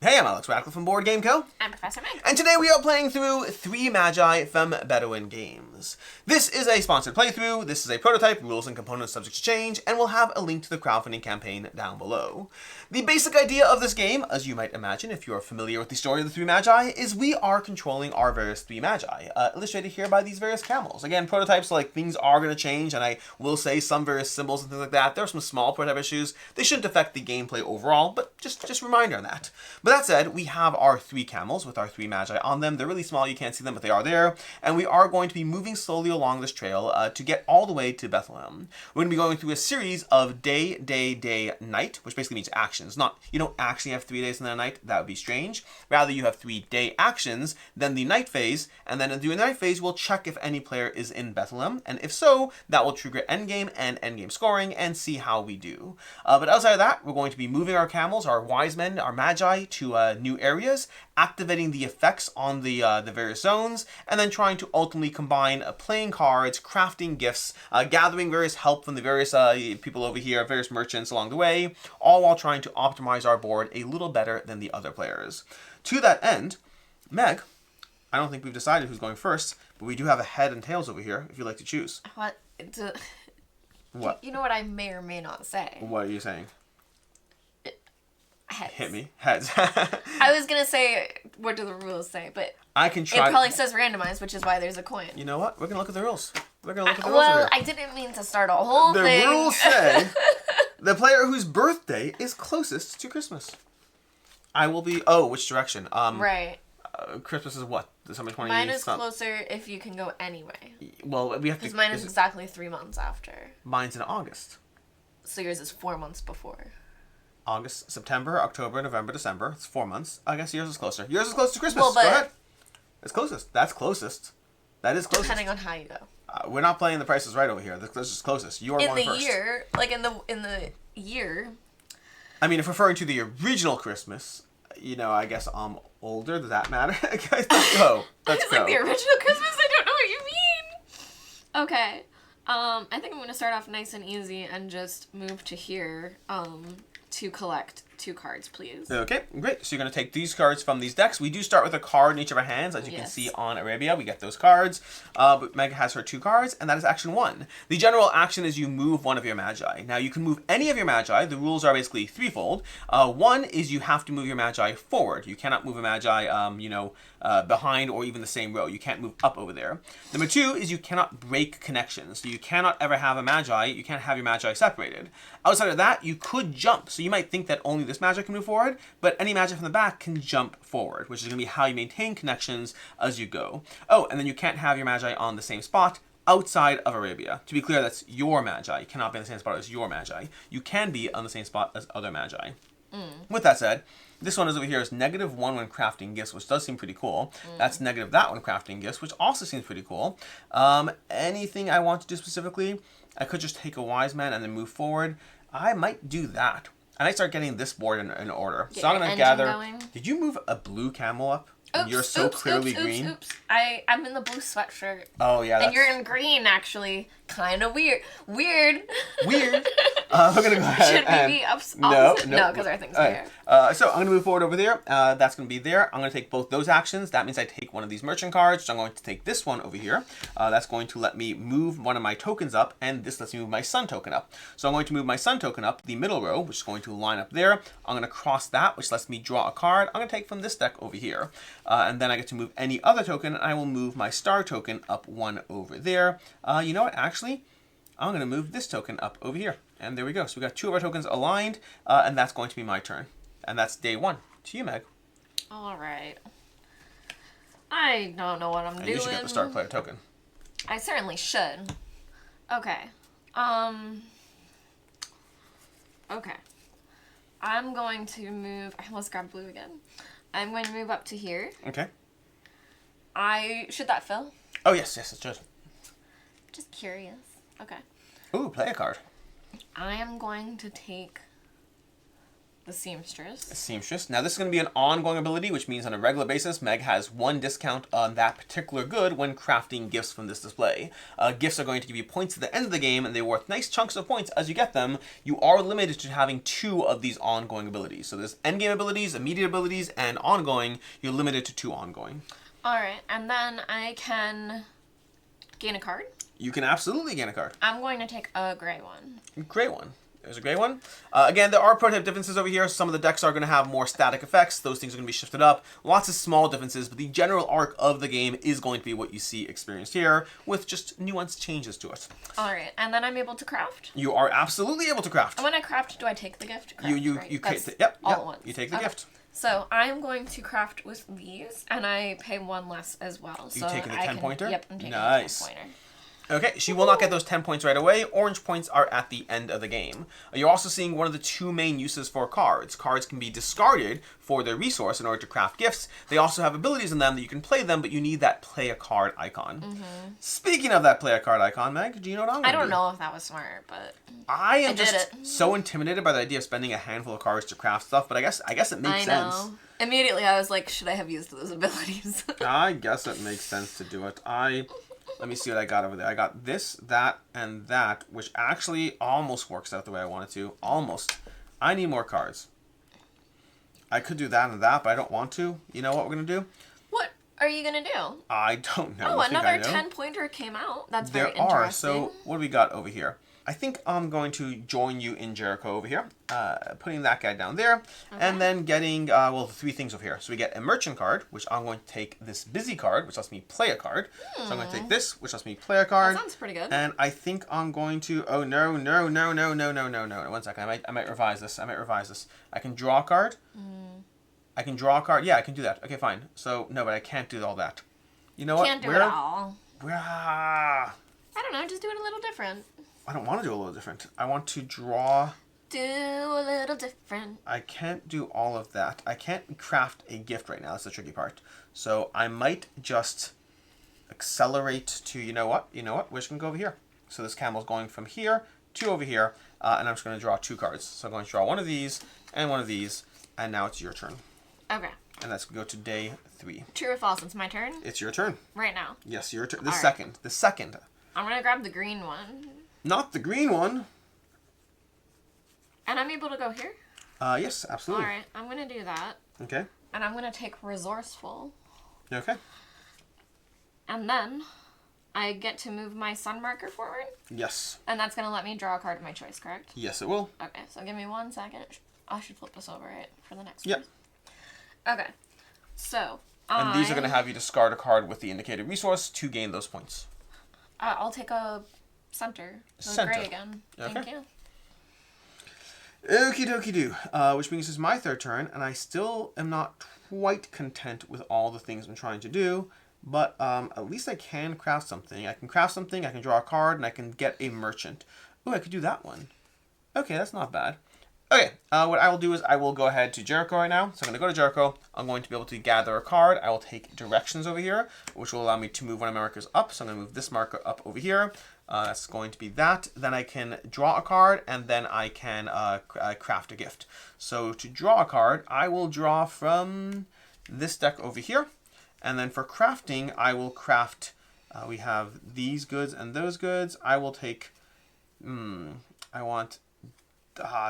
Hey, I'm Alex Radcliffe from Board Game Co. I'm Professor Meg. And today we are playing through 3 Magi from Bethlehem Games. This is a sponsored playthrough, this is a prototype, rules and components subject to change, and we'll have a link to the crowdfunding campaign down below. The basic idea of this game, as you might imagine if you're familiar with the story of the 3 Magi, is we are controlling our various 3 Magi, illustrated here by these various camels. Again, prototypes, like, things are going to change, and I will say some various symbols and things like that. There are some small prototype issues. They shouldn't affect the gameplay overall, but just a reminder on that. But that said, we have our 3 camels with our 3 Magi on them. They're really small, you can't see them, but they are there. And we are going to be moving slowly along this trail to get all the way to Bethlehem. We're going to be going through a series of day, night, which basically means actions. Not, you don't actually have 3 days and then a night, that would be strange. Rather, you have 3 day actions, then the night phase, and then during the night phase, we'll check if any player is in Bethlehem. And if so, that will trigger endgame and endgame scoring and see how we do. But outside of that, we're going to be moving our camels, our wise men, our Magi to new areas, activating the effects on the various zones, and then trying to ultimately combine playing cards, crafting gifts, gathering various help from the various people over here, various merchants along the way, all while trying to optimize our board a little better than the other players. To that end, Meg, I don't think we've decided who's going first, but we do have a head and tails over here, if you'd like to choose. What? What? You know what I may or may not say. What are you saying? Heads. Hit me. Heads. I was going to say, what do the rules say? But I can try. It probably says randomized, which is why there's a coin. You know what? We're going to look at the rules. We're going to look at the rules over here. I didn't mean to start a whole thing. The rules say the player whose birthday is closest to Christmas. I will be... Oh, which direction? Right. Christmas is what? December 28th? Mine is closer if you can go anyway. Well, we have to... Because mine is exactly 3 months after. Mine's in August. So yours is 4 months before. August, September, October, November, December. It's 4 months. I guess yours is closer. Yours is close to Christmas. Well, but... Go ahead. It's closest. That's closest. That is closest. Depending on how you go. We're not playing the prices right over here. This is closest. You are going first. In the year, like in the year... I mean, if referring to the original Christmas... You know, I guess I'm older. Does that matter? Guys, let's go. Let's it's go. Like the original Christmas? I don't know what you mean. Okay. I think I'm going to start off nice and easy and just move to here to collect 2 cards, please. Okay, great. So you're going to take these cards from these decks. We do start with a card in each of our hands. As you can see on Arabia, we get those cards. But Meg has her 2 cards, and that is action 1. The general action is you move one of your Magi. Now, you can move any of your Magi. The rules are basically threefold. 1 is you have to move your Magi forward. You cannot move a Magi, behind or even the same row. You can't move up over there. Number 2 is you cannot break connections. So you cannot ever have a Magi. You can't have your Magi separated. Outside of that, you could jump. So you might think that only this Magi can move forward, but any Magi from the back can jump forward, which is going to be how you maintain connections as you go. Oh, and then you can't have your Magi on the same spot outside of Arabia. To be clear, that's your Magi. You cannot be on the same spot as your Magi. You can be on the same spot as other Magi. With that said, this one is over here is -1 when crafting gifts, which does seem pretty cool. That's negative that one crafting gifts, which also seems pretty cool. Anything I want to do specifically, I could just take a wise man and then move forward. I might do that. I might start getting this board in order. Get so I'm going to gather... Going. Did you move a blue camel up? Oops, you're so clearly green. Oops. I'm in the blue sweatshirt. Oh, yeah. And you're in green, actually. Kind of weird. Weird. We're going to go ahead Should we be opposite? No, because our things are here. So I'm going to move forward over there. That's going to be there. I'm going to take both those actions. That means I take one of these merchant cards. So I'm going to take this one over here. That's going to let me move one of my tokens up. And this lets me move my sun token up. So I'm going to move my sun token up the middle row, which is going to line up there. I'm going to cross that, which lets me draw a card. I'm going to take from this deck over here. And then I get to move any other token. And I will move my star token up 1 over there. You know what? Actually, I'm going to move this token up over here. And there we go. So we got 2 of our tokens aligned. And that's going to be my turn. And that's day 1. To you, Meg. All right. I don't know what I'm doing. You should get the star player token. I certainly should. Okay. Okay. I'm going to move... Let's grab blue again. I'm going to move up to here. Okay. Should that fill? Oh, yes, it should. Just curious. Okay. Ooh, play a card. I am going to take the seamstress. Seamstress. Now this is going to be an ongoing ability, which means on a regular basis, Meg has 1 discount on that particular good when crafting gifts from this display. Gifts are going to give you points at the end of the game, and they're worth nice chunks of points as you get them. You are limited to having 2 of these ongoing abilities. So there's endgame abilities, immediate abilities, and ongoing. You're limited to 2 ongoing. Alright, and then I can gain a card. You can absolutely gain a card. I'm going to take a gray one. Gray one. There's a gray one. Again, there are prototype differences over here. Some of the decks are going to have more static effects. Those things are going to be shifted up. Lots of small differences, but the general arc of the game is going to be what you see experienced here, with just nuanced changes to it. Alright, and then I'm able to craft? You are absolutely able to craft. And when I craft, do I take the gift? Craft, You right? yep, all at once. You take the gift. So I'm going to craft with these, and I pay 1 less as well. You taking the 10-pointer? Yep, I'm taking nice. the 10-pointer. Okay, she will not get those 10 points right away. Orange points are at the end of the game. You're also seeing one of the 2 main uses for cards. Cards can be discarded for their resource in order to craft gifts. They also have abilities in them that you can play them, but you need that play a card icon. Speaking of that play a card icon, Meg, do you know what I'm going to do? I don't know if that was smart, but I am just so intimidated by the idea of spending a handful of cards to craft stuff, but I guess it makes sense. Immediately I was like, should I have used those abilities? I guess it makes sense to do it. Let me see what I got over there. I got this, that, and that, which actually almost works out the way I want it to. Almost. I need more cards. I could do that and that, but I don't want to. You know what we're going to do? What are you going to do? I don't know. Oh, another 10-pointer came out. That's very interesting. There are. So what do we got over here? I think I'm going to join you in Jericho over here. Putting that guy down there. Okay. And then getting, the 3 things over here. So we get a merchant card, which I'm going to take this busy card, which lets me play a card. So I'm going to take this, which lets me play a card. That sounds pretty good. And I think I'm going to, oh no. 1 second, I might revise this. I can draw a card. I can draw a card. Yeah, I can do that. Okay, fine. So, no, but I can't do all that. You know what? Can't do it all. I don't know, just do it a little different. I don't want to do a little different. I want to draw. Do a little different. I can't do all of that. I can't craft a gift right now. That's the tricky part. So I might just accelerate to, you know what? We're just going to go over here. So this camel's going from here to over here. And I'm just going to draw 2 cards. So I'm going to draw one of these and one of these. And now it's your turn. Okay. And let's go to day 3. True or false? It's my turn? It's your turn. Right now? Yes, your turn. The second. I'm going to grab the green one. Not the green one. And I'm able to go here? Yes, absolutely. Alright, I'm going to do that. Okay. And I'm going to take resourceful. Okay. And then I get to move my sun marker forward? Yes. And that's going to let me draw a card of my choice, correct? Yes, it will. Okay, so give me 1 second. I should flip this over, right? For the next one. Okay. So, and these are going to have you discard a card with the indicated resource to gain those points. I'll take a center. Center. Gray again. Okay. Thank you. Okie dokie do. Which means it's my 3rd turn, and I still am not quite content with all the things I'm trying to do, but at least I can craft something. I can craft something, I can draw a card, and I can get a merchant. Ooh, I could do that one. Okay, that's not bad. Okay, what I will do is I will go ahead to Jericho right now. So I'm going to go to Jericho. I'm going to be able to gather a card. I will take directions over here, which will allow me to move one of my markers up. So I'm going to move this marker up over here. That's going to be that. Then I can draw a card, and then I can craft a gift. So to draw a card, I will draw from this deck over here. And then for crafting, I will craft, we have these goods and those goods. I will take, I want...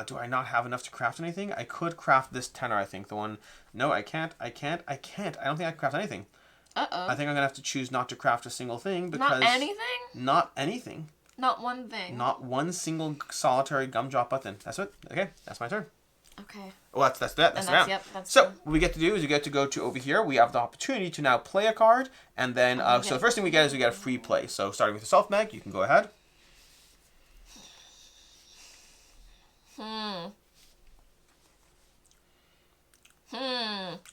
do I not have enough to craft anything? I could craft this tenor, I think. The one... No, I can't. I don't think I can craft anything. Uh-oh. I think I'm going to have to choose not to craft a single thing because... Not anything? Not anything. Not one thing? Not one single solitary gumdrop button. That's it. Okay, that's my turn. Okay. Well, that's the round. Yep, that's so what we get to do is we get to go to over here. We have the opportunity to now play a card. And then... so the first thing we get is we get a free play. So starting with yourself, Meg, you can go ahead.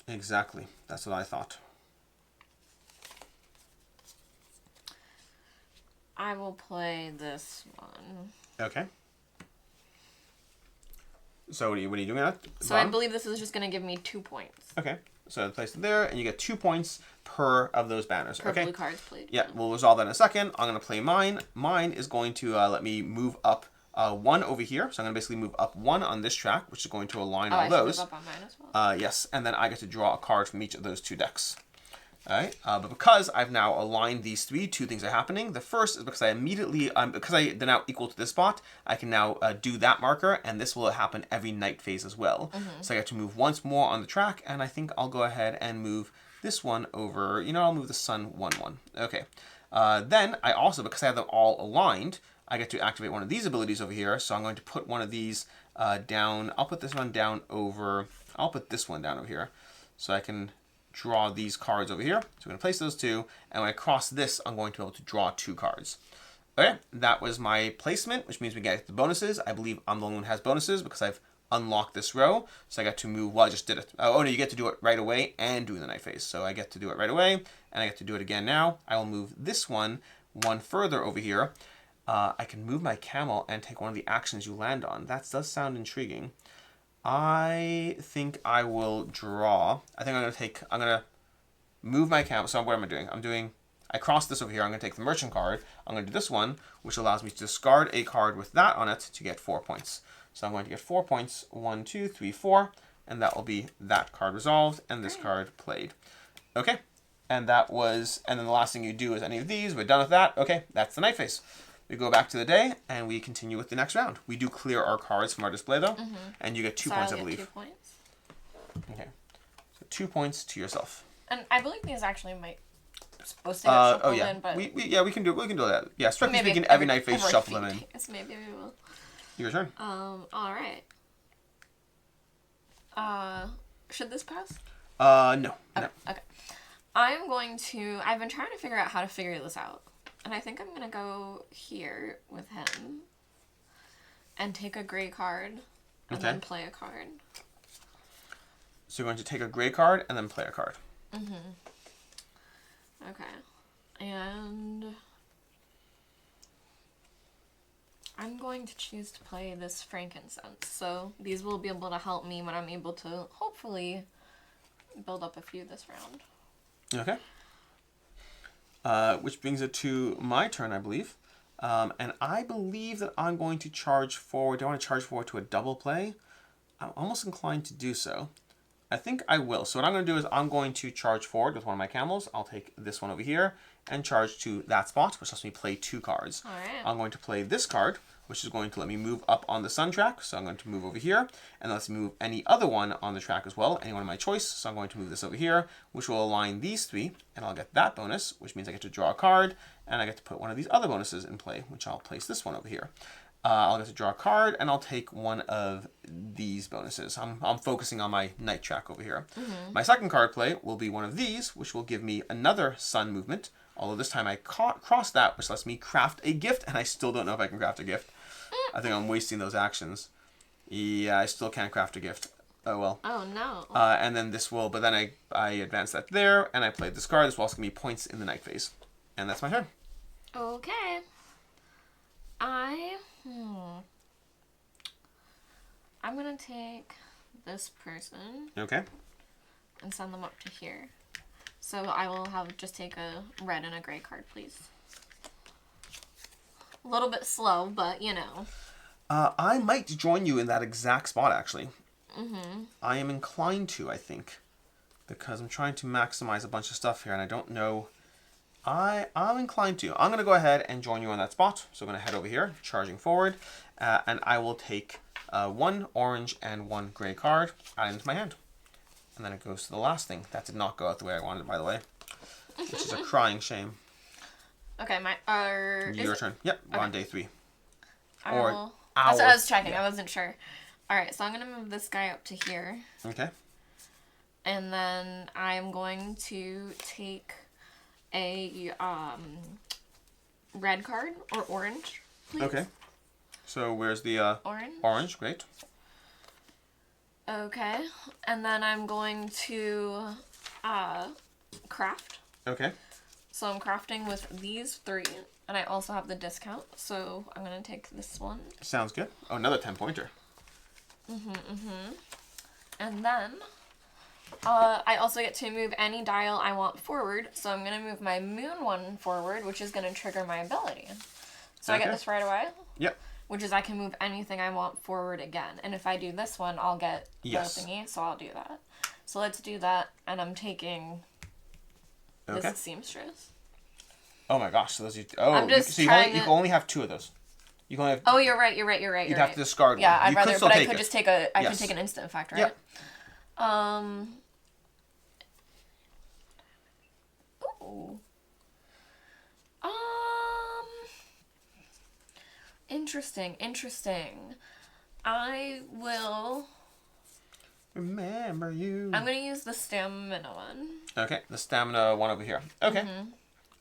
Exactly. That's what I thought. I will play this one. Okay. So what are you doing at? So I believe this is just going to give me 2 points. Okay. So place it there, and you get 2 points per of those banners. Per okay. blue cards played. Yeah, we'll resolve that in a second. I'm going to play mine. Mine is going to let me move up 1 over here. So I'm going to basically move up 1 on this track, which is going to align all I those. should move up on mine as well. Yes, and then I get to draw a card from each of those 2 decks. All right, but because I've now aligned these 3, 2 things are happening. The first is because I immediately, they're now equal to this spot, I can now do that marker, and this will happen every night phase as well. So I get to move once more on the track, and I think I'll go ahead and move this one over. I'll move the sun 1/1. Okay. Then I also, because I have them all aligned, I get to activate one of these abilities over here. So I'm going to put one of these down. I'll put this one down over. I'll put this one down over here, so I can draw these cards over here. So we're going to place those 2, and when I cross this, I'm going to be able to draw 2 cards. Okay, that was my placement, which means we get the bonuses. I believe I'm the only one who has bonuses because I've unlocked this row. So I got to move, well, I just did it. Oh no, you get to do it right away and do the night phase. So I get to do it right away, and I get to do it again now. I will move this one further over here. I can move my camel and take one of the actions you land on. That does sound intriguing. I think I will draw. I think I'm going to move my camel. So what am I doing? I cross this over here. I'm going to take the merchant card. I'm going to do this one, which allows me to discard a card with that on it to get 4 points. So I'm going to get 4 points, 1, 2, 3, 4, and that will be that card resolved and this card played. Okay, and then the last thing you do is any of these. We're done with that. Okay, that's the night phase. We go back to the day, and we continue with the next round. We do clear our cards from our display, though, and you get 2 points, I believe. 2 points. Okay, so 2 points to yourself. And I believe these actually might supposed to get shuffled in, but we can do that. Yeah, strictly speaking, every night phase shuffle them in. Maybe we will. Your turn. All right. Should this pass? No. Okay. I've been trying to figure out how to figure this out. And I think I'm going to go here with him and take a gray card and then play a card. So you're going to take a gray card and then play a card. Okay. And I'm going to choose to play this frankincense. So these will be able to help me when I'm able to hopefully build up a few this round. Okay. Which brings it to my turn, I believe. And I believe that I'm going to charge forward. Do I want to charge forward to a double play? I'm almost inclined to do so. I think I will. So what I'm going to do is I'm going to charge forward with one of my camels. I'll take this one over here and charge to that spot, which lets me play 2 cards. All right. I'm going to play this card, which is going to let me move up on the sun track. So I'm going to move over here, and let's move any other one on the track as well, any one of my choice. So I'm going to move this over here, which will align these 3, and I'll get that bonus, which means I get to draw a card, and I get to put one of these other bonuses in play, which I'll place this one over here. I'll get to draw a card, and I'll take one of these bonuses. I'm focusing on my night track over here. My second card play will be one of these, which will give me another sun movement, although this time I cross that, which lets me craft a gift, and I still don't know if I can craft a gift. I think I'm wasting those actions. Yeah, I still can't craft a gift. Oh, well. Oh, no. And then this will, but then I advance that there, and I played this card. This will also give me points in the night phase. And that's my turn. Okay. I'm going to take this person. Okay. And send them up to here. So I will just take a red and a gray card, please. A little bit slow, but you know. I might join you in that exact spot, actually. I am inclined to, I think. Because I'm trying to maximize a bunch of stuff here, and I don't know. I'm inclined to. I'm going to go ahead and join you on that spot. So I'm going to head over here, charging forward. And I will take 1 orange and 1 gray card out into my hand. And then it goes to the last thing. That did not go out the way I wanted, by the way. Which is a crying shame. Okay, your turn. Yep, we're on day 3. That's what I was checking. Yeah. I wasn't sure. Alright, so I'm going to move this guy up to here. Okay. And then I'm going to take a red card or orange, please. Okay. So where's the orange? Orange, great. Okay. And then I'm going to craft. Okay. So I'm crafting with these 3, and I also have the discount, so I'm going to take this one. Sounds good. Oh, another 10-pointer. And then I also get to move any dial I want forward, so I'm going to move my moon one forward, which is going to trigger my ability. So I get this right away? Yep. which is I can move anything I want forward again. And if I do this one, I'll get the thingy, so I'll do that. So let's do that, and I'm taking this seamstress. Oh my gosh, so those you... Oh, I'm just you can only have 2 of those. You can only have... Oh, you're right. You'd have to discard one. Yeah, I'd you rather, could still but take I could just take a... I could take an instant effect, right? Yep. Ooh. Interesting. I will... Remember you. I'm going to use the stamina one. Okay, the stamina one over here. Okay.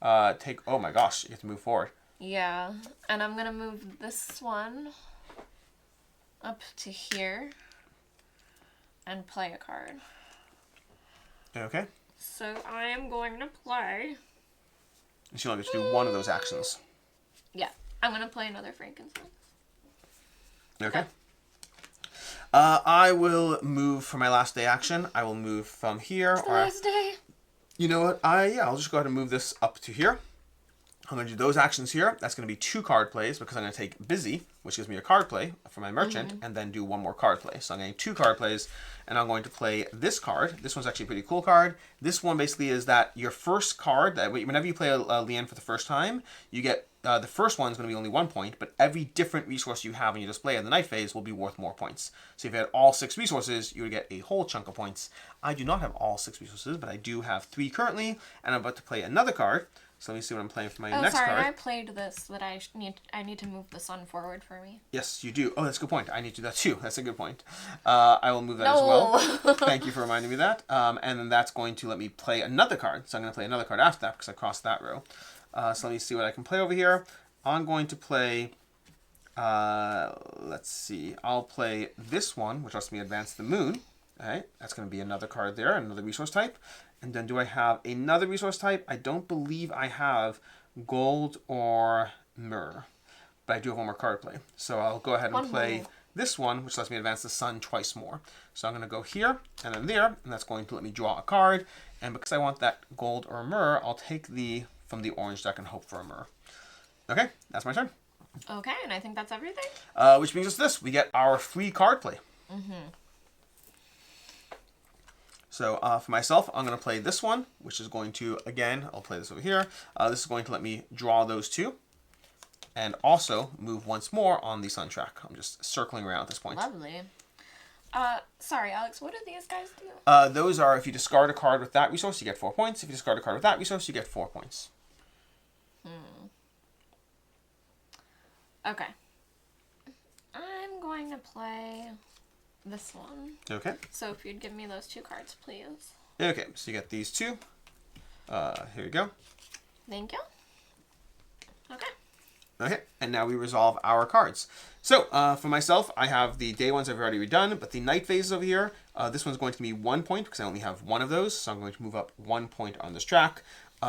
Oh my gosh, you have to move forward. Yeah, and I'm going to move this one up to here and play a card. Okay. So I am going to play... And she only gets to do one of those actions. Yeah, I'm going to play another frankincense. Okay. I will move for my last day action. I will move from here. It's the last day. You know what? I'll just go ahead and move this up to here. I'm going to do those actions here. That's going to be 2 card plays because I'm going to take Busy, which gives me a card play for my merchant, and then do 1 more card play. So I'm getting 2 card plays, and I'm going to play this card. This one's actually a pretty cool card. This one basically is that your first card, that whenever you play a Leanne for the first time, you get, the first one's going to be only 1 point, but every different resource you have in your display in the night phase will be worth more points. So if you had all 6 resources, you would get a whole chunk of points. I do not have all 6 resources, but I do have 3 currently, and I'm about to play another card. So let me see what I'm playing for my next card. I played this, that I need to move the sun forward for me. Yes, you do. Oh, that's a good point. I need to do that too. That's a good point. I will move that as well. Thank you for reminding me of that. And then that's going to let me play another card. So I'm going to play another card after that because I crossed that row. So let me see what I can play over here. I'm going to play... let's see. I'll play this one, which lets me advance the moon. All right, that's going to be another card there, another resource type. And then do I have another resource type? I don't believe I have gold or myrrh. But I do have 1 more card play. So I'll go ahead and play this one, which lets me advance the sun twice more. So I'm going to go here and then there, and that's going to let me draw a card. And because I want that gold or myrrh, I'll take from the orange deck and hope for a myrrh. Okay, that's my turn. Okay, and I think that's everything. Which brings us to this. We get our free card play. So for myself, I'm going to play this one, which is going to, again, I'll play this over here. This is going to let me draw those 2. And also move once more on the sun track. I'm just circling around at this point. Lovely. Sorry, Alex, what do these guys do? Those are, if you discard a card with that resource, you get 4 points. If you discard a card with that resource, you get 4 points. Okay. I'm going to play this one. Okay. So if you'd give me those 2 cards, please. Okay, so you get these 2. Here you go. Thank you. Okay. Okay, and now we resolve our cards. So, for myself, I have the day ones I've already redone, but the night phases over here, this one's going to be 1 point because I only have 1 of those, so I'm going to move up 1 point on this track.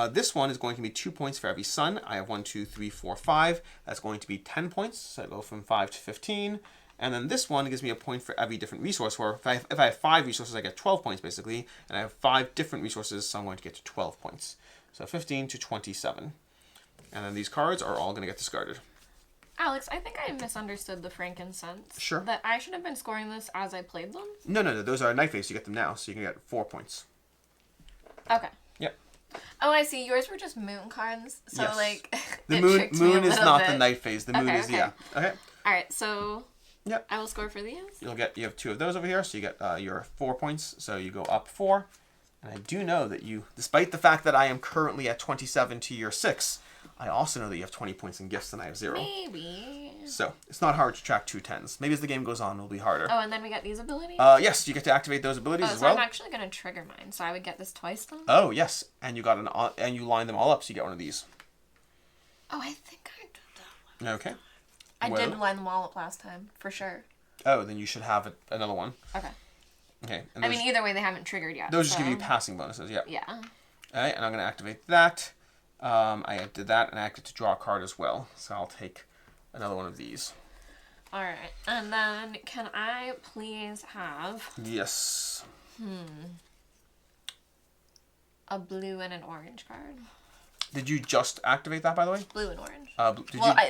This one is going to be 2 points for every sun. I have 1, 2, 3, 4, 5. That's going to be 10 points, so I go from 5 to 15. And then this one gives me a point for every different resource, where if I have 5 resources, I get 12 points, basically. And I have 5 different resources, so I'm going to get to 12 points. So 15 to 27. And then these cards are all going to get discarded. Alex, I think I misunderstood the frankincense. Sure. That I should have been scoring this as I played them? No. Those are night phase. You get them now, so you can get 4 points. Okay. Yep. Oh, I see. Yours were just moon cards. So, yes. Like, the moon is not the night phase. The moon is, okay. yeah. Okay. All right, so... Yep. I will score for these. You have 2 of those over here, so you get your 4 points. So you go up 4. And I do know that you, despite the fact that I am currently at 27 to your 6, I also know that you have 20 points in gifts and I have 0. Maybe. So it's not hard to track 2 10s. Maybe as the game goes on, it'll be harder. Oh, and then we get these abilities? Yes, you get to activate those abilities as well. I'm actually going to trigger mine, so I would get this twice then? Oh, yes. And you got and you line them all up, so you get one of these. Oh, I think I did that one. Okay. I did line them all up last time, for sure. Oh, then you should have another one. Okay. Okay. And I mean, either way, they haven't triggered yet. Those just give you passing bonuses, yeah. Yeah. All right, and I'm going to activate that. I did that, and I get to draw a card as well. So I'll take another one of these. All right. And then, can I please have... Yes. A blue and an orange card. Did you just activate that, by the way? Blue and orange. I'm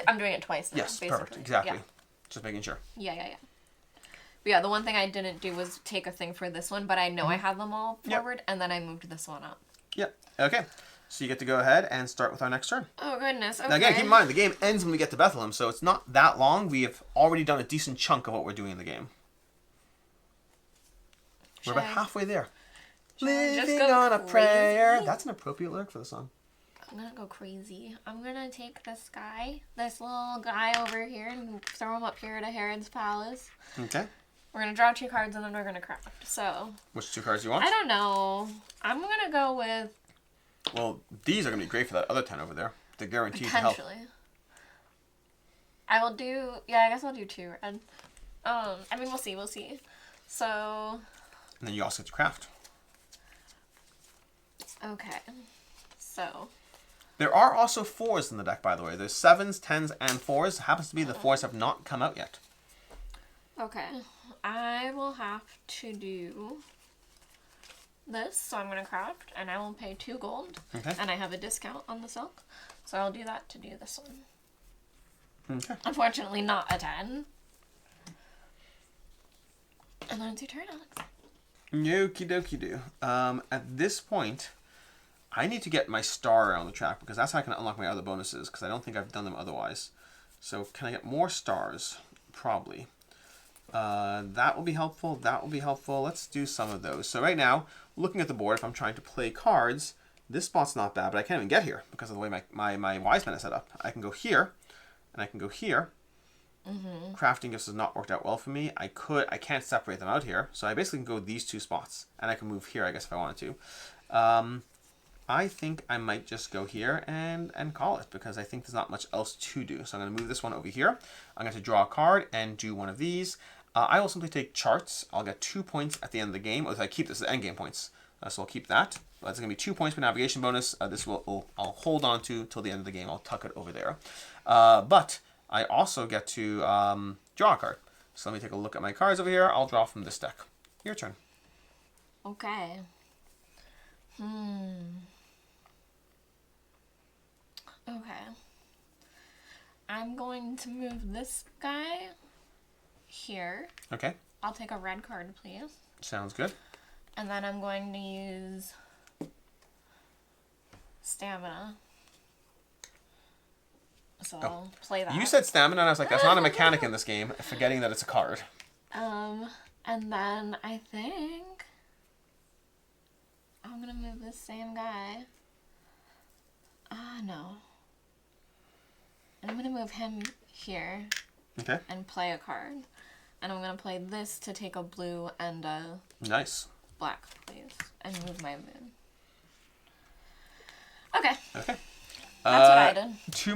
I'm doing it twice now, yes, basically. perfect. Exactly. Yeah. Just making sure. Yeah. But yeah, the one thing I didn't do was take a thing for this one, but I know I had them all forward, and then I moved this one up. Yep. Okay. So you get to go ahead and start with our next turn. Oh, goodness. Okay. Now, again, keep in mind, the game ends when we get to Bethlehem, so it's not that long. We have already done a decent chunk of what we're doing in the game. We're about halfway there. Living on a prayer. That's an appropriate lyric for the song. I'm gonna go crazy. I'm gonna take this guy, this little guy over here, and throw him up here to Herod's palace. Okay. We're gonna draw 2 cards, and then we're gonna craft. So. Which 2 cards do you want? I don't know. I'm gonna go with. Well, these are gonna be great for that other 10 over there. They're guaranteed to help. Potentially. I will do. Yeah, I guess I'll do 2 red. I mean, we'll see. So. And then you also get to craft. Okay. So. There are also 4s in the deck, by the way. There's 7s, 10s, and 4s. Happens to be the 4s have not come out yet. Okay. I will have to do this. So I'm going to craft, and I will pay 2 gold. Okay. And I have a discount on the silk. So I'll do that to do this one. Okay. Unfortunately, not a 10. And then it's your turn, Alex. Okie dokie do. At this point, I need to get my star around the track because that's how I can unlock my other bonuses because I don't think I've done them otherwise. So can I get more stars? Probably. That will be helpful. That will be helpful. Let's do some of those. So right now, looking at the board, if I'm trying to play cards, this spot's not bad, but I can't even get here because of the way my wise man is set up. I can go here, and I can go here. Mm-hmm. Crafting gifts has not worked out well for me. I can't separate them out here, so I basically can go these 2 spots, and I can move here, I guess, if I wanted to. I think I might just go here and call it because I think there's not much else to do. So I'm going to move this one over here. I'm going to draw a card and do one of these. I will simply take charts. I'll get 2 points at the end of the game. Or if I keep this, the end game points. So I'll keep that. That's going to be 2 points for navigation bonus. This I'll hold on to till the end of the game. I'll tuck it over there. But I also get to draw a card. So let me take a look at my cards over here. I'll draw from this deck. Your turn. Okay. Okay. I'm going to move this guy here. Okay. I'll take a red card, please. Sounds good. And then I'm going to use stamina. So I'll play that. You said stamina, and I was like, that's not a mechanic in this game, forgetting that it's a card. And then I think I'm gonna move this same guy. No. And I'm gonna move him here. Okay. And play a card. And I'm gonna play this to take a blue and a nice black, please. And move my moon. Okay. Okay. That's what I did. To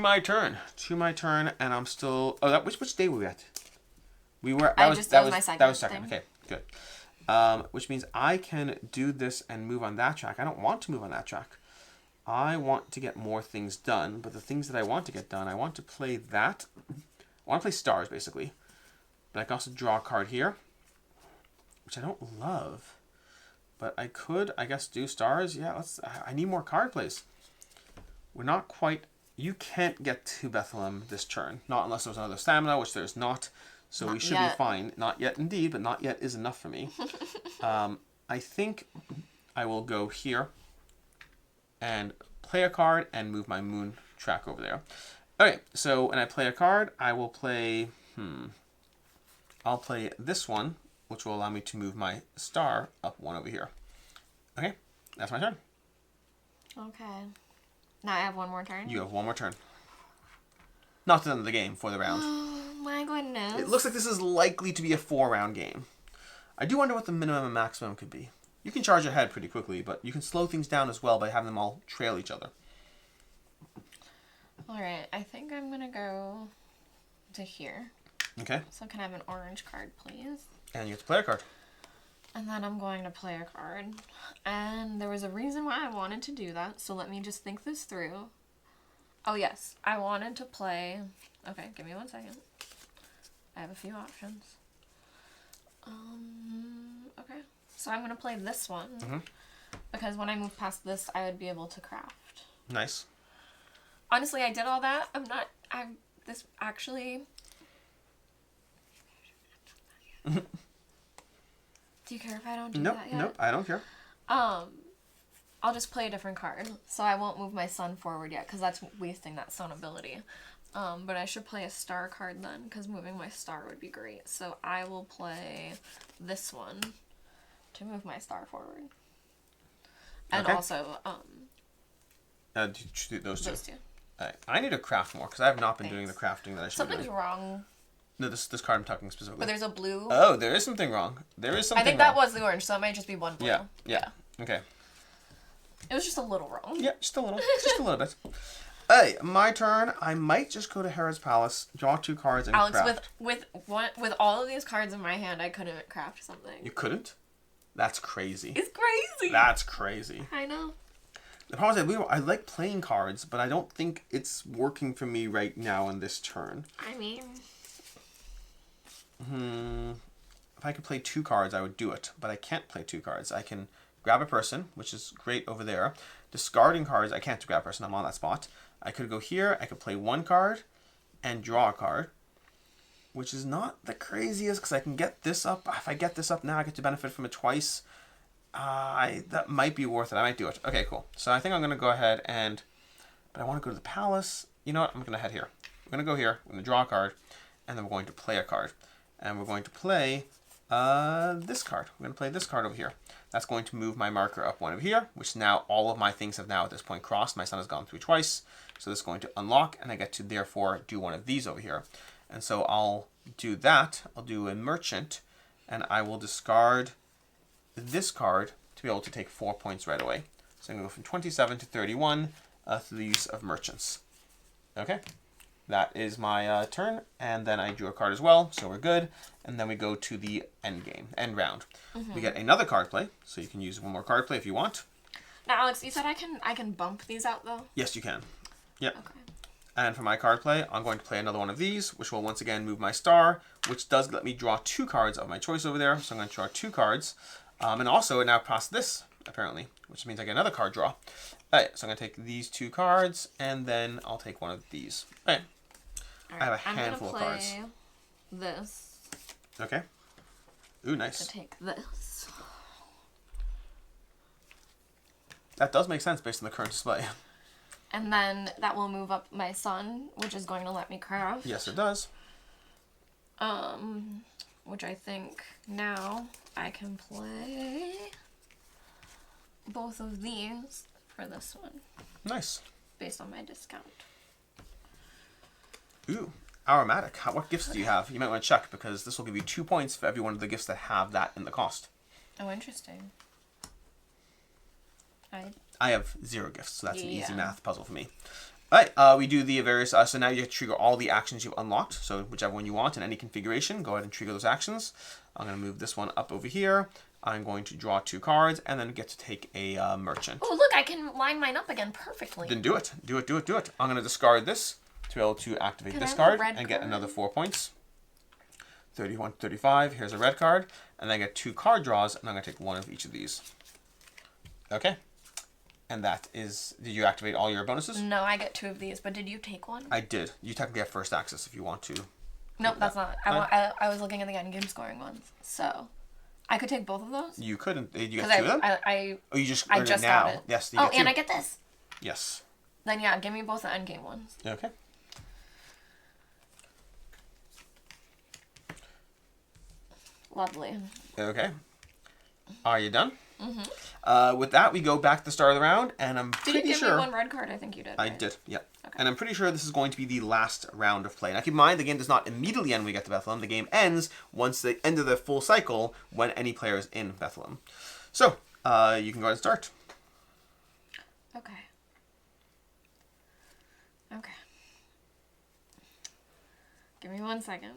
my turn, and I'm still. Oh, which day were we at? We were. That was my second. That was second. Thing. Okay, good. Which means I can do this and move on that track. I don't want to move on that track. I want to get more things done, but the things that I want to get done, I want to play that. I want to play stars basically, but I can also draw a card here, which I don't love. But I could, I guess, do stars. Yeah, I need more card plays. We're not quite... You can't get to Bethlehem this turn. Not unless there's another stamina, which there's not. So not we should be fine. Not yet indeed, but not yet is enough for me. I think I will go here and play a card and move my moon track over there. Okay, so when I play a card, I will play... I'll play this one, which will allow me to move my star up one over here. Okay, that's my turn. Okay. Now I have one more turn? You have one more turn. Not the end of the game for the round. Oh, my goodness. It looks like this is likely to be a 4-round game. I do wonder what the minimum and maximum could be. You can charge ahead pretty quickly, but you can slow things down as well by having them all trail each other. Alright, I think I'm going to go to here. Okay. So can I have an orange card, please? And you have to play a card. And then I'm going to play a card. And there was a reason why I wanted to do that, so let me just think this through. Oh, yes. I wanted to play... Okay, give me 1 second. I have a few options. Okay. So I'm going to play this one. Mm-hmm. Because when I move past this, I would be able to craft. Nice. Honestly, I did all that. This actually... Do you care if I don't do Nope, that yet? nope, I don't care. I'll just play a different card. So I won't move my sun forward yet, because that's wasting that sun ability. But I should play a star card then, because moving my star would be great. So I will play this one to move my star forward. And Okay. also, Those two. those two. Alright, I need to craft more, because I have not been doing the crafting that I should be Something's doing. wrong. No, this card I'm talking specifically. But there's a blue. Oh, there is something wrong. There is something I think wrong. that was the orange, so it might just be one blue. Yeah. Okay. It was just a little wrong. Yeah, just a little. Just a little bit. Hey, my turn. I might just go to Herod's Palace, draw 2 cards, and Alex, craft. with all of these cards in my hand, I couldn't craft something. You couldn't? That's crazy. It's crazy. That's crazy. I know. The problem is I like playing cards, but I don't think it's working for me right now in this turn. I mean... If I could play 2 cards, I would do it, but I can't play 2 cards. I can grab a person, which is great over there. Discarding cards, I can't grab a person. I'm on that spot. I could go here. I could play 1 card and draw a card, which is not the craziest because I can get this up. If I get this up now, I get to benefit from it twice. That might be worth it. I might do it. Okay, cool. So I think I'm going to go ahead and... But I want to go to the palace. You know what? I'm going to head here. I'm going to go here. I'm going to draw a card. And then we're going to play a card. And we're going to play this card. We're going to play this card over here. That's going to move my marker up one over here, which now all of my things have now at this point crossed. My sun has gone through twice. So this is going to unlock, and I get to therefore do one of these over here. And so I'll do that. I'll do a merchant, and I will discard this card to be able to take 4 points right away. So I'm going to go from 27 to 31 through the use of merchants. Okay, that is my turn, and then I drew a card as well, so we're good. And then we go to the end round. We get another card play, so you can use one more card play if you want. Now, Alex, you said I can bump these out though. Yes, you can. Yep. Okay. And for my card play, I'm going to play another one of these, which will once again move my star, which does let me draw 2 cards of my choice over there. So I'm going to draw 2 cards. And also it now passed this, apparently, which means I get another card draw. Alright, so I'm going to take these 2 cards, and then I'll take one of these. Alright. I have a handful of cards. I'm gonna play this. Okay. Ooh, nice. To take this. That does make sense based on the current display. And then that will move up my sun, which is going to let me craft. Yes, it does. Which I think now I can play both of these for this one. Nice. Based on my discount. Ooh, aromatic. What gifts do you have? You might want to check because this will give you 2 points for every one of the gifts that have that in the cost. Oh, interesting. I have 0 gifts, so that's an easy Yeah. math puzzle for me. Alright, we do the various, so now you have to trigger all the actions you've unlocked, so whichever one you want in any configuration, go ahead and trigger those actions. I'm going to move this one up over here. I'm going to draw 2 cards, and then get to take a merchant. Oh, look, I can line mine up again perfectly. Then do it. Do it, do it, do it. I'm going to discard this to be able to activate Can this I have a card red and get card? another 4 points. 31 to 35, here's a red card, and then I get 2 card draws, and I'm going to take one of each of these. Okay. And that is, did you activate all your bonuses? No, I get 2 of these, but did you take one? I did. You technically have first access if you want to. Nope, that's not. I was looking at the end game scoring ones, so I could take both of those. You couldn't. Did you Because get 2 of them? I Oh, you just I earned just it now. got it. Yes, you Oh, get 2. and I get this. Yes. Then yeah, give me both the end game ones. Okay. Lovely. Okay. Are you done? With that, we go back to the start of the round, and I'm Did pretty you give sure... me one red card? I think you did. I right? did, yep. Okay. And I'm pretty sure this is going to be the last round of play. Now keep in mind, the game does not immediately end when we get to Bethlehem. The game ends once the end of the full cycle when any player is in Bethlehem. So, you can go ahead and start. Okay. Okay. Give me 1 second.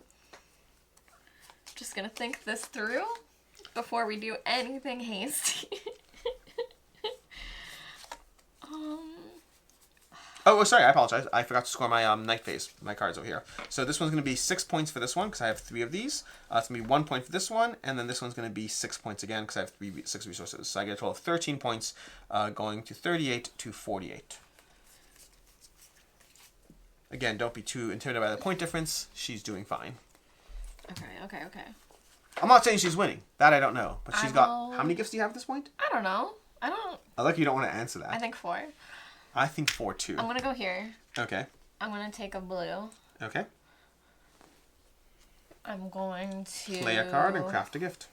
Just gonna think this through before we do anything hasty. Oh, sorry, I apologize. I forgot to score my night phase, my cards over here. So this one's going to be 6 points for this one because I have 3 of these. It's going to be 1 point for this one, and then this one's going to be 6 points again because I have 6 resources. So I get a total of 13 points, going to 38 to 48. Again, don't be too intimidated by the point difference. She's doing fine. Okay. I'm not saying she's winning. That I don't know. But she's got... will... How many gifts do you have at this point? I don't know. I don't... I like you don't want to answer that. I think 4. I think 4 too. I'm going to go here. Okay. I'm going to take a blue. Okay. I'm going to... Play a card and craft a gift.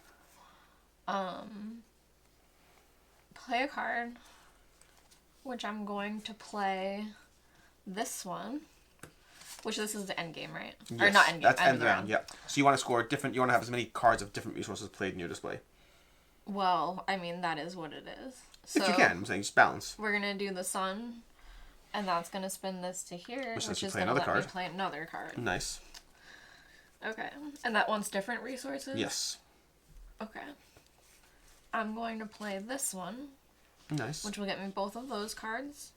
Play a card, which I'm going to play this one. Which this is the end game, right? Yes, or not end game. That's end end round, yeah. So you want to score different... You want to have as many cards of different resources played in your display. Well, I mean, that is what it is. So if you can. I'm saying just balance. We're going to do the sun, and that's going to spin this to here, which is play going to another let me card. play another card. Nice. Okay. And that one's different resources? Yes. Okay. I'm going to play this one. Nice. Which will get me both of those cards.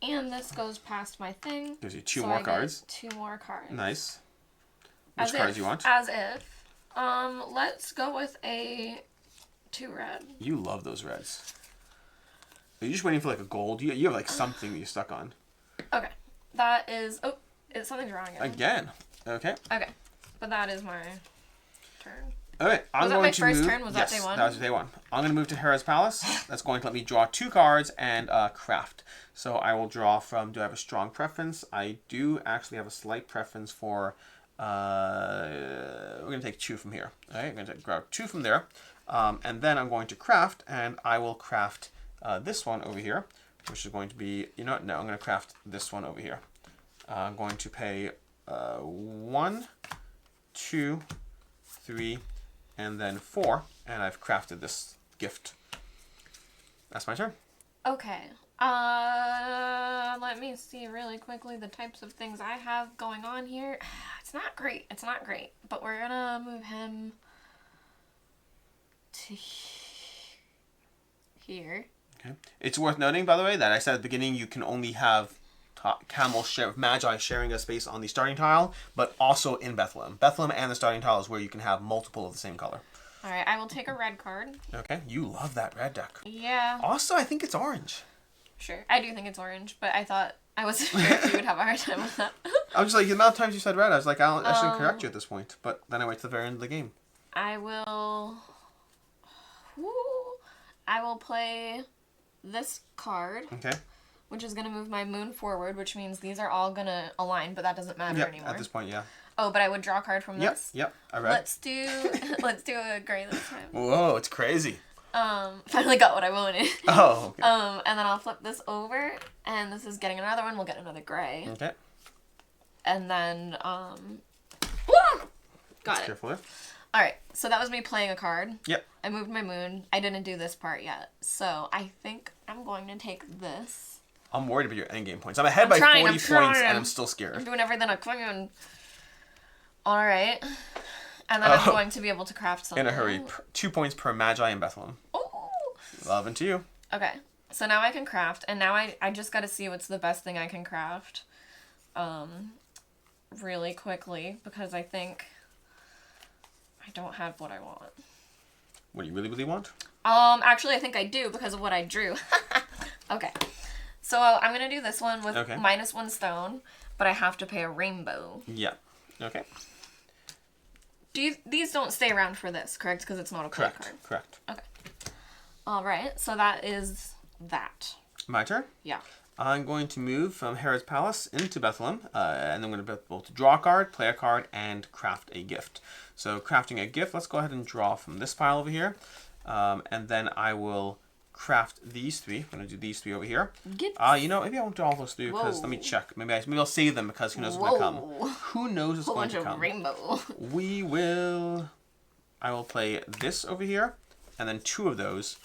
And this goes past my thing. Gives you 2 more cards. 2 more cards. Nice. Which cards you want? As if. Let's go with a 2 red. You love those reds. Are you just waiting for like a gold? You have like something that you're stuck on. Okay. That is... Oh, something's wrong again. Again. Okay. Okay. But that is my turn. Okay, I'm going to move... Was that my first turn? Was that day 1? That was day 1. I'm going to move to Hera's Palace. That's going to let me draw 2 cards and craft. So I will draw from... Do I have a strong preference? I do actually have a slight preference for... we're going to take 2 from here. All right, I'm going to grab 2 from there. And then I'm going to craft, and I will craft this one over here, which is going to be... You know what? No, I'm going to craft this one over here. I'm going to pay 1, 2, 3... and then 4, and I've crafted this gift. That's my turn. Okay. Let me see really quickly the types of things I have going on here. It's not great. It's not great. But we're gonna move him to here. Okay. It's worth noting, by the way, that I said at the beginning you can only have Magi sharing a space on the starting tile, but also in Bethlehem. Bethlehem and the starting tile is where you can have multiple of the same color. Alright, I will take a red card. Okay, you love that red deck. Yeah. Also, I think it's orange. Sure, I do think it's orange, but I thought I wasn't sure if you would have a hard time with that. I was just like, the amount of times you said red, I was like, I shouldn't correct you at this point. But then I wait to the very end of the game. I will play this card. Okay. Which is going to move my moon forward, which means these are all going to align, but that doesn't matter anymore. At this point, yeah. Oh, but I would draw a card from this? Yep, I read. Let's do a gray this time. Whoa, it's crazy. Finally got what I wanted. Oh, okay. And then I'll flip this over, and this is getting another one. We'll get another gray. Okay. And then, got it. Careful there. Alright, so that was me playing a card. Yep. I moved my moon. I didn't do this part yet. So I think I'm going to take this. I'm worried about your endgame points. I'm ahead by 40 points, and I'm still I'm scared. doing everything I can. Alright. And then I'm going to be able to craft something. In a hurry. 2 points per Magi in Bethlehem. Oh. Loving to you. Okay. So now I can craft, and now I just gotta see what's the best thing I can craft. Really quickly, because I think I don't have what I want. What do you really, really want? Actually I think I do because of what I drew. Okay. So I'm going to do this one with -1 stone, but I have to pay a rainbow. Yeah. Okay. These don't stay around for this, correct? Because it's not a play card. Correct. Okay. All right. So that is that. My turn? Yeah. I'm going to move from Hera's Palace into Bethlehem, and I'm going to be able to draw a card, play a card, and craft a gift. So crafting a gift, let's go ahead and draw from this pile over here, and then I will craft these 3. I'm going to do these 3 over here. You know, maybe I won't do all those 3 because let me check. Maybe I'll save them because who knows what's going to come. Who knows what's going to come? Rainbow. I will play this over here, and then 2 of those,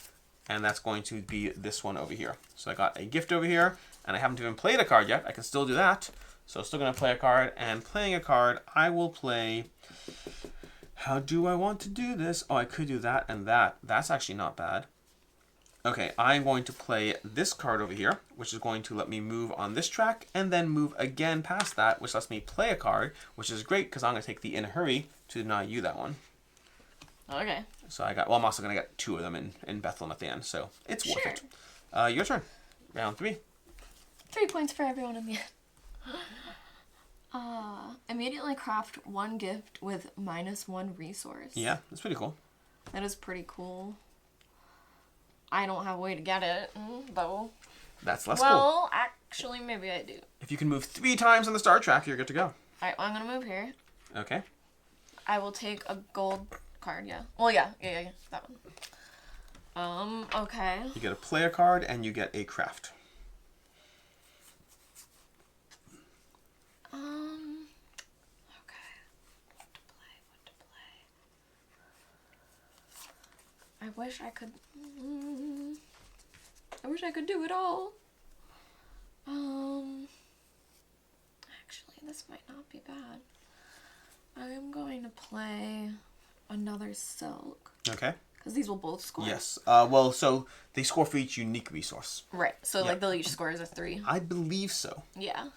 and that's going to be this one over here. So I got a gift over here, and I haven't even played a card yet. I can still do that. So I'm still going to play a card, and playing a card, I will play... How do I want to do this? Oh, I could do that and that. That's actually not bad. Okay, I'm going to play this card over here, which is going to let me move on this track, and then move again past that, which lets me play a card, which is great because I'm going to take the In a Hurry to deny you that one. Okay. So I'm also going to get 2 of them in Bethlehem at the end, so it's worth it. Your turn. Round 3. 3 points for everyone in the end. Immediately craft one gift with -1 resource. Yeah, that's pretty cool. That is pretty cool. I don't have a way to get it, though. That's less cool. Well, actually, maybe I do. If you can move 3 times on the star track, you're good to go. Alright, well, I'm gonna move here. Okay. I will take a gold card, yeah. Well, yeah, that one. Okay. You get a player card and you get a craft. Okay. What to play? I wish I could... I wish I could do it all. Actually, this might not be bad. I am going to play another silk. Okay. Because these will both score. Yes. Well, so they score for each unique resource. Right. So, like, they'll each score as a 3. I believe so. Yeah.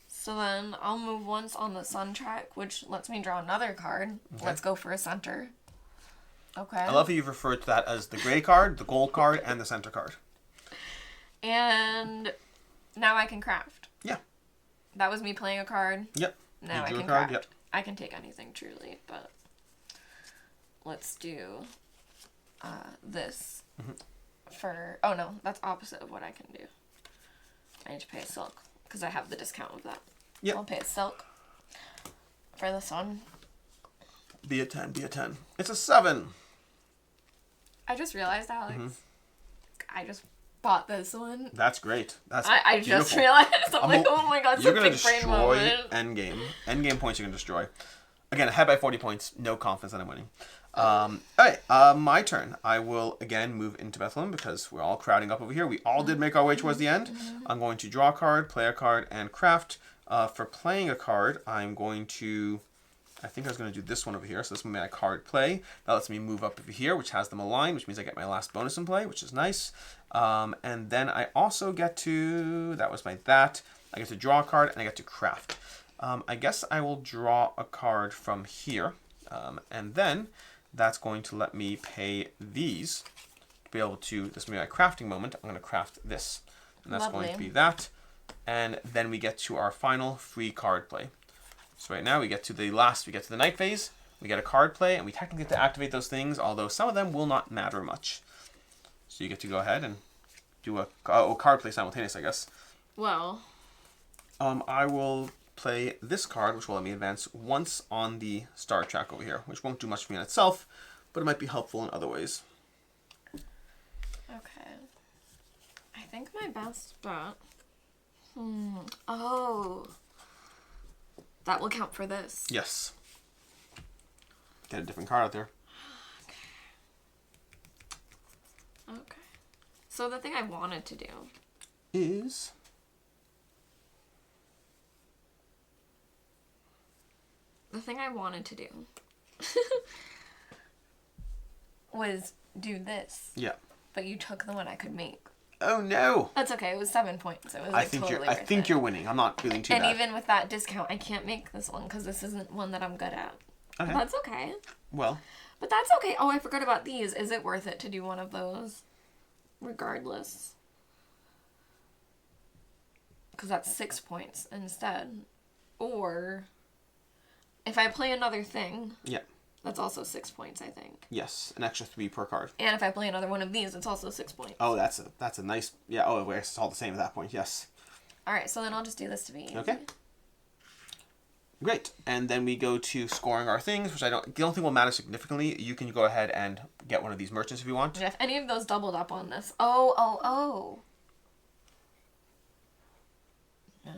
So then I'll move once on the sun track, which lets me draw another card. Okay. Let's go for a center. Okay. I love how you've referred to that as the gray card, the gold card, and the center card. And now I can craft. Yeah. That was me playing a card. Yep. Now I can craft. Yep. I can take anything, truly, but let's do this for... Oh, no, that's opposite of what I can do. I need to pay a silk, because I have the discount of that. Yep. I'll pay a silk for this one. Be a 10, be a 10. It's a 7. I just realized, Alex, I just bought this one. That's great. That's I just realized. I'm like, oh my god, it's a big brain moment. Endgame. Endgame points you can destroy. Again, ahead by 40 points. No confidence that I'm winning. Alright, my turn. I will again move into Bethlehem because we're all crowding up over here. We all did make our way towards the end. I'm going to draw a card, play a card, and craft. For playing a card, I'm going to... I think I was going to do this one over here. So this one made a card play. That lets me move up over here, which has them aligned, which means I get my last bonus in play, which is nice. And then I also get to... That was my that. I get to draw a card, and I get to craft. I guess I will draw a card from here. And then that's going to let me pay these to be able to... This will be my crafting moment. I'm going to craft this. And that's going to be that. And then we get to our final free card play. So right now we get to the night phase, we get a card play, and we technically get to activate those things, although some of them will not matter much. So you get to go ahead and do a card play simultaneously, I guess. Well. I will play this card, which will let me advance once on the star track over here, which won't do much for me in itself, but it might be helpful in other ways. Okay. I think my best bet... Oh... That will count for this. Yes. Get a different card out there. Okay. So the thing I wanted to do is... The thing I wanted to do was do this. Yeah. But you took the one I could make. Oh no! That's okay. It was 7 points. It was like I think you're winning. I'm not feeling too bad. And even with that discount, I can't make this one because this isn't one that I'm good at. Okay. That's okay. Well. But that's okay. Oh, I forgot about these. Is it worth it to do one of those? Regardless. Because that's 6 points instead. Or if I play another thing. Yeah. That's also 6 points, I think. Yes, an extra 3 per card. And if I play another one of these, it's also 6 points. Oh, that's a nice... Yeah, oh, it's all the same at that point, yes. Alright, so then I'll just do this to be easy. Okay. Great. And then we go to scoring our things, which I don't think will matter significantly. You can go ahead and get one of these merchants if you want. Yeah, if any of those doubled up on this. Oh. No.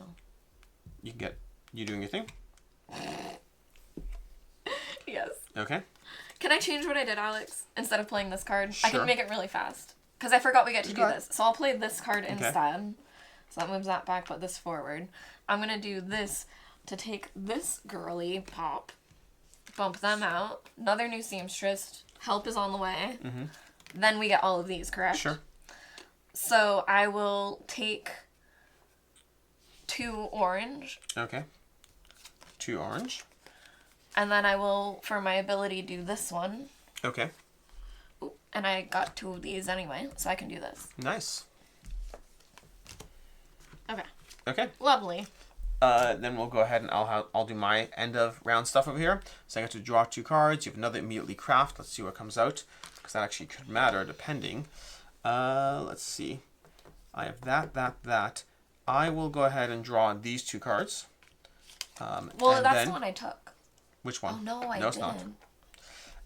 You can get... You doing your thing? Yes. Okay. Can I change what I did, Alex? Instead of playing this card? Sure. I can make it really fast. Because I forgot we get to do this. So I'll play this card instead. So that moves that back, but this forward. I'm going to do this to take this girly pop. Bump them out. Another new seamstress. Help is on the way. Mm-hmm. Then we get all of these, correct? Sure. So I will take 2 orange. Okay. 2 orange. And then I will, for my ability, do this one. Okay. Ooh, and I got 2 of these anyway, so I can do this. Nice. Okay. Okay. Lovely. Then we'll go ahead and I'll do my end of round stuff over here. So I get to draw 2 cards. You have another immediately craft. Let's see what comes out, because that actually could matter depending. Let's see. I have that. I will go ahead and draw these 2 cards. Well, that's the one I took. Which one? Oh, no, I No, it's didn't.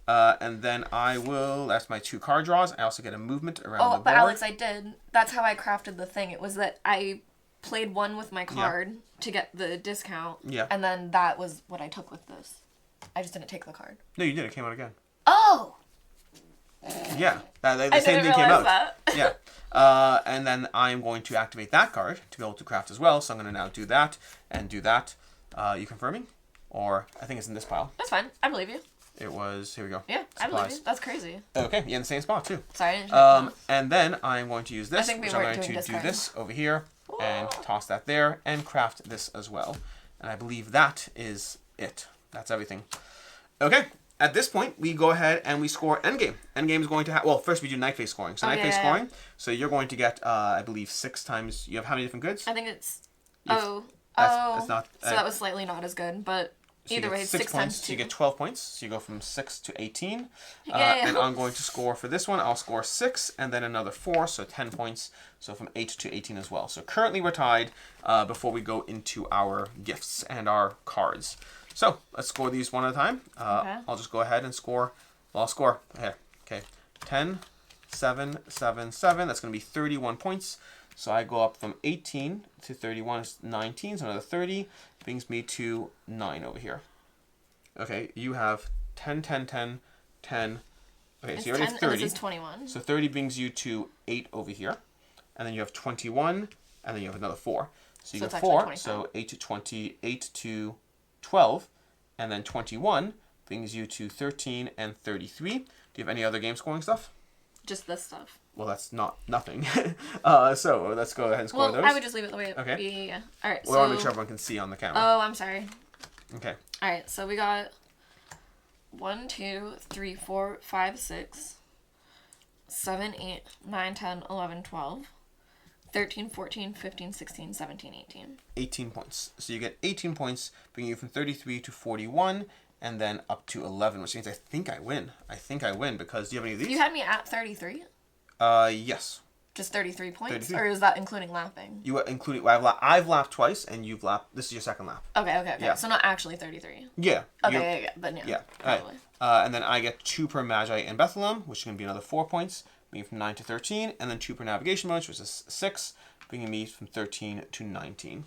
not. And then I will, that's my 2 card draws. I also get a movement around the board. Oh, but Alex, I did. That's how I crafted the thing. It was that I played one with my card to get the discount. Yeah. And then that was what I took with this. I just didn't take the card. No, you did. It came out again. Oh! Yeah. The I same didn't thing came realize out. that. Yeah. And then I'm going to activate that card to be able to craft as well. So I'm going to now do that and do that. You confirming? Or I think it's in this pile. That's fine. I believe you. It was, here we go. Yeah, I believe you. That's crazy. Okay, you're in the same spot too. Sorry, I didn't check And then I'm going to use this, I think we which I'm weren't going to doing do discard. this over here and toss that there and craft this as well. And I believe that is it. That's everything. Okay, at this point, we go ahead and we score endgame. Endgame is going to have, well, first we do night phase scoring. So night phase scoring, so you're going to get, I believe, 6 times, you have how many different goods? I think it's, That's not, so that was slightly not as good, but so either way, 6 times 2. So you get 12 points. So you go from 6 to 18. Yeah. And I'm going to score for this one. I'll score 6 and then another 4, so 10 points. So from 8 to 18 as well. So currently we're tied before we go into our gifts and our cards. So let's score these one at a time. Okay. I'll just go ahead and score. Well, I'll score here. Okay, 10, 7, 7, 7. That's going to be 31 points. So I go up from 18 to 31 is 19, so another 30 brings me to 9 over here. Okay, you have 10, 10, 10, 10. Okay, so you already have 30. And this is 21. So 30 brings you to 8 over here. And then you have 21, and then you have another 4. So you So get it's actually 4, 25. so 8 to 20, 8 to 12. And then 21 brings you to 13 and 33. Do you have any other game scoring stuff? Just this stuff. Well, that's nothing. So let's go ahead and score Well, those. I would just leave it the way it Okay. Yeah. All right. We want to make sure everyone can see on the camera. Oh, I'm sorry. Okay. All right. So we got 1, 2, 3, 4, 5, 6, 7, 8, 9, 10, 11, 12, 13, 14, 15, 16, 17, 18. 18 points. So you get 18 points, bringing you from 33 to 41, and then up to 11, which means I think I win. I think I win because do you have any of these? You had me at 33? Yes. Just 33 points? 33. Or is that including lapping? You including I've lapped twice, and you've lapped. This is your second lap. Okay. Yeah. So not actually 33. Yeah. Okay, yeah. But yeah. Yeah. Probably. All right. And then I get 2 per Magi in Bethlehem, which is going to be another 4 points, bringing me from 9 to 13, and then 2 per navigation bonus, which is 6, bringing me from 13 to 19.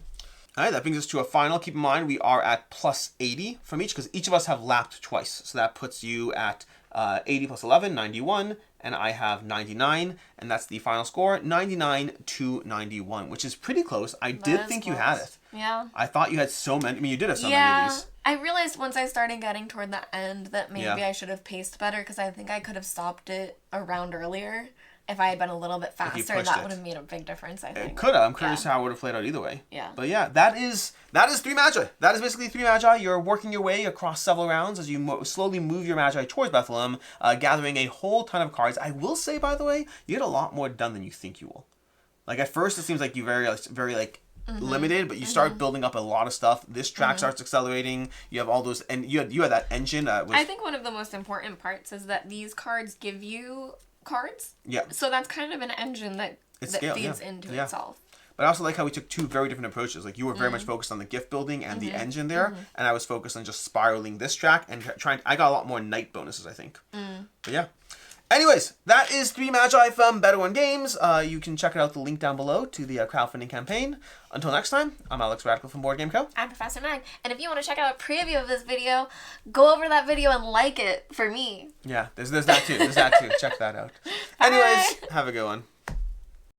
All right, that brings us to a final. Keep in mind, we are at plus 80 from each, because each of us have lapped twice. So that puts you at 80 plus 11, 91, and I have 99, and that's the final score, 99 to 91, which is pretty close. I did think you had it. Yeah. I thought you had so many. I mean, you did have so many of these. I realized once I started getting toward the end that maybe Yeah. I should have paced better, because I think I could have stopped it a round earlier if I had been a little bit faster. pushed That it. would have made a big difference, I think. It could have. I'm curious how it would have played out either way. Yeah. But yeah, that is 3 Magi. That is basically 3 Magi. You're working your way across several rounds as you slowly move your Magi towards Bethlehem, gathering a whole ton of cards. I will say, by the way, you get a lot more done than you think you will. Like at first, it seems like you're very limited, but you start building up a lot of stuff. This track starts accelerating. You have all those, and you had that engine that was. I think one of the most important parts is that these cards give you cards. Yeah. So that's kind of an engine that feeds into itself. But I also like how we took 2 very different approaches. Like you were very much focused on the gift building and the engine there, and I was focused on just spiraling this track and trying. I got a lot more night bonuses, I think. But yeah. Anyways, that is 3 Magi from Bethlehem Games. You can check it out, the link down below to the crowdfunding campaign. Until next time, I'm Alex Radical from Board Game Co. I'm Professor Mag, and if you want to check out a preview of this video, go over that video and like it for me. Yeah, there's that too. Check that out. Anyways, have a good one.